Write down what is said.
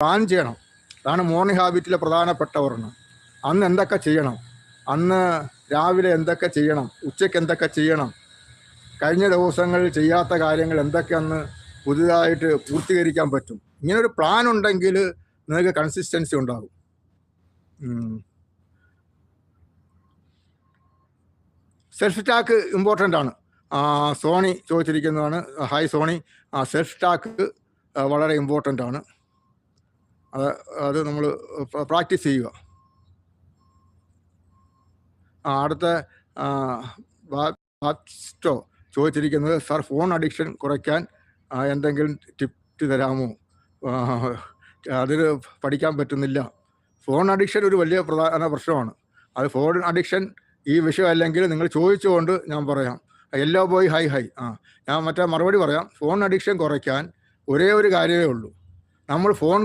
Plan ചെയ്യണം. അതാണ് morning ഹാബിറ്റിലെ പ്രധാനപ്പെട്ട ഒരെണ്ണം. അന്ന് എന്തൊക്കെ ചെയ്യണം, അന്ന് രാവിലെ എന്തൊക്കെ ചെയ്യണം, ഉച്ചയ്ക്ക് എന്തൊക്കെ ചെയ്യണം, കഴിഞ്ഞ ദിവസങ്ങളിൽ ചെയ്യാത്ത കാര്യങ്ങൾ എന്തൊക്കെ അന്ന് പുതുതായിട്ട് പൂർത്തീകരിക്കാൻ പറ്റും. ഇങ്ങനൊരു പ്ലാൻ ഉണ്ടെങ്കിൽ നിങ്ങൾക്ക് കൺസിസ്റ്റൻസി ഉണ്ടാകും. സെൽഫ് ടാക്ക് ഇമ്പോർട്ടൻ്റ് ആണ്. സോണി ചോദിച്ചിരിക്കുന്നതാണ്. ഹായ് സോണി. സെൽഫ് ടാക്ക് വളരെ ഇമ്പോർട്ടൻ്റ് ആണ്. അത് നമ്മൾ പ്രാക്ടീസ് ചെയ്യുക. അടുത്ത ബാസ്റ്റോ ചോദിച്ചിരിക്കുന്നത്, സാർ ഫോൺ അഡിക്ഷൻ കുറയ്ക്കാൻ എന്തെങ്കിലും ടിപ്പ് തരാമോ? അതിൽ പഠിക്കാൻ പറ്റുന്നില്ല. ഫോൺ അഡിക്ഷൻ ഒരു വലിയ പ്രധാന പ്രശ്നമാണ്. അത് ഫോൺ അഡിക്ഷൻ ഈ വിഷയം അല്ലെങ്കിൽ നിങ്ങൾ ചോദിച്ചുകൊണ്ട് ഞാൻ പറയാം. Yellow boy high. ഞാൻ മറ്റേ മറുപടി പറയാം. ഫോൺ അഡിക്ഷൻ കുറയ്ക്കാൻ ഒരേ ഒരു കാര്യമേ ഉള്ളൂ. നമ്മൾ ഫോൺ